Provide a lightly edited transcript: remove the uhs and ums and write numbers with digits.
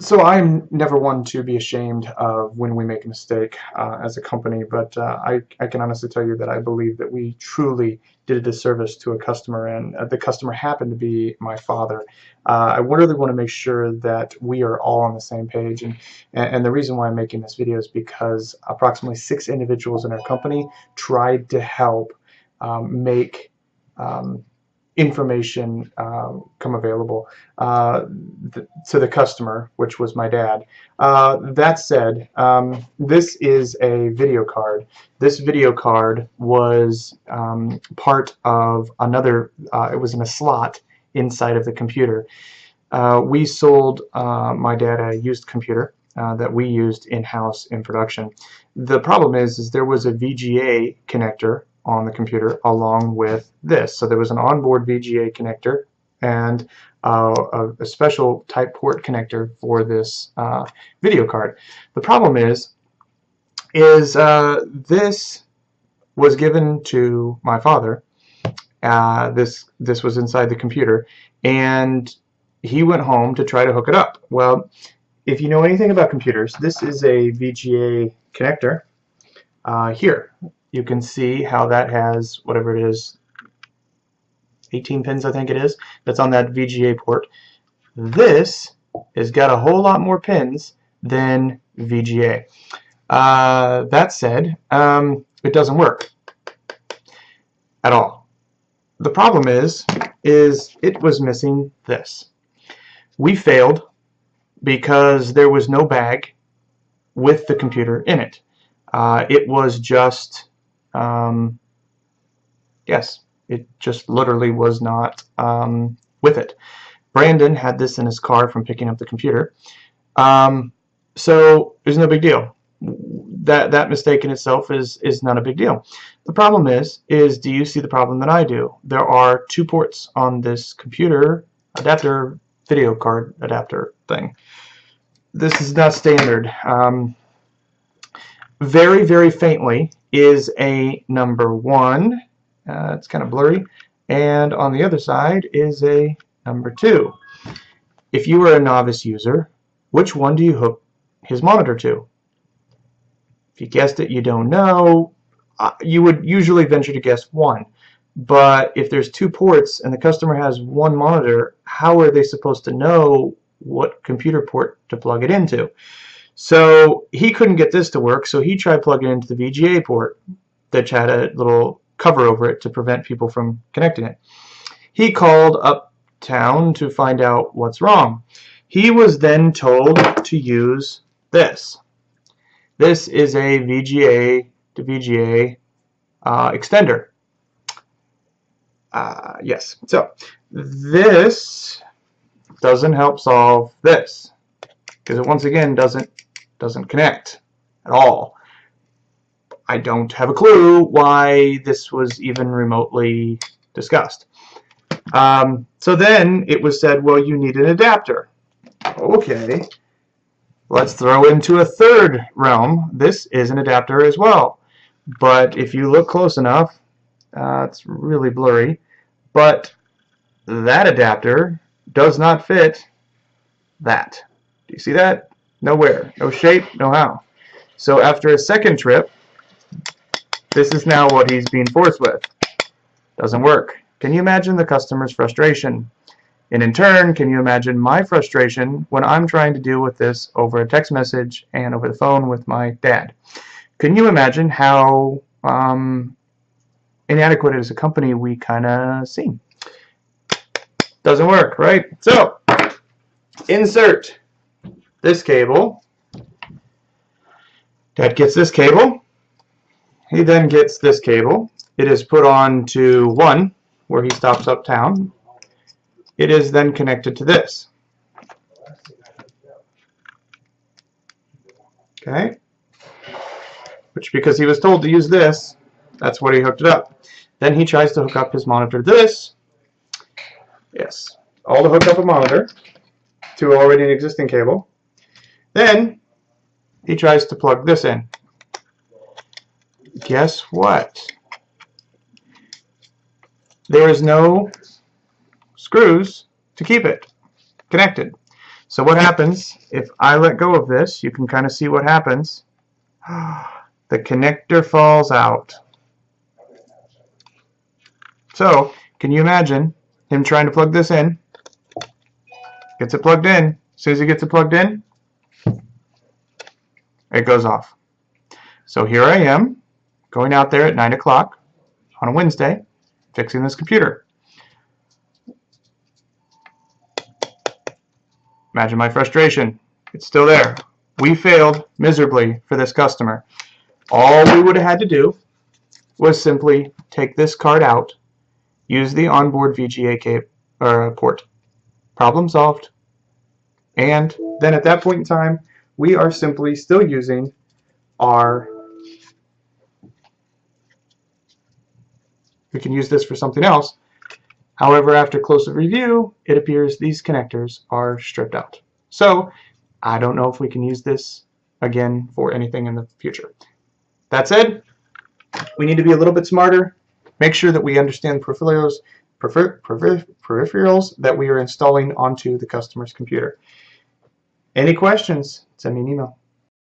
So I'm never one to be ashamed of when we make a mistake as a company, but I can honestly tell you that I believe that we truly did a disservice to a customer, and the customer happened to be my father. I really want to make sure that we are all on the same page, and the reason why I'm making this video is because approximately 6 individuals in our company tried to help make information come available to the customer, which was my dad. That said, this is a video card. This video card was part of another, it was in a slot inside of the computer. We sold my dad a used computer that we used in-house in production. The problem is there was a VGA connector on the computer along with this. So there was an onboard VGA connector and a special type port connector for this video card. The problem is this was given to my father. This was inside the computer, and he went home to try to hook it up. Well, if you know anything about computers, this is a VGA connector. Here you can see how that has whatever it is, 18 pins I think it is, that's on that VGA port. This has got a whole lot more pins than VGA. That said, it doesn't work at all. The problem is it was missing this. We failed because there was no bag with the computer in it. It was just, yes, it just literally was not with it. Brandon had this in his car from picking up the computer. So there's no big deal. That mistake in itself is not a big deal. The problem is do you see the problem that I do? There are 2 ports on this computer adapter, video card adapter thing. This is not standard. Very, very faintly is a number 1. It's kind of blurry. And on the other side is a number 2. If you are a novice user, which one do you hook his monitor to? If you guessed it, you don't know. You would usually venture to guess 1. But if there's 2 ports and the customer has 1 monitor, how are they supposed to know what computer port to plug it into? So he couldn't get this to work, so he tried plugging it into the VGA port that had a little cover over it to prevent people from connecting it. He called uptown to find out what's wrong. He was then told to use this. This is a VGA to VGA extender. Yes, so this doesn't help solve this because it once again doesn't connect at all. I don't have a clue why this was even remotely discussed. So then it was said, well, you need an adapter. Okay, let's throw into a third realm. This is an adapter as well. But if you look close enough, it's really blurry, but that adapter does not fit that. Do you see that? Nowhere. No shape, no how. So after a second trip, this is now what he's being forced with. Doesn't work. Can you imagine the customer's frustration? And in turn, can you imagine my frustration when I'm trying to deal with this over a text message and over the phone with my dad? Can you imagine how inadequate as a company we kind of seem? Doesn't work, right? So, insert this cable. Dad gets this cable. He then gets this cable. It is put on to 1 where he stops uptown. It is then connected to this. Okay? Which, because he was told to use this, that's what he hooked it up. Then he tries to hook up his monitor to this. Yes, all to hook up a monitor to already an existing cable. Then he tries to plug this in. Guess what? There is no screws to keep it connected. So what happens if I let go of this? You can kind of see what happens. The connector falls out. So can you imagine him trying to plug this in? Gets it plugged in. As soon as he gets it plugged in, it goes off. So here I am, going out there at 9 o'clock on a Wednesday, fixing this computer. Imagine my frustration. It's still there. We failed miserably for this customer. All we would have had to do was simply take this card out, use the onboard VGA port. Problem solved. And then at that point in time, we are simply still using our... We can use this for something else. However, after closer review, it appears these connectors are stripped out. So I don't know if we can use this again for anything in the future. That said, we need to be a little bit smarter. Make sure that we understand peripherals that we are installing onto the customer's computer. Any questions? Send me an email.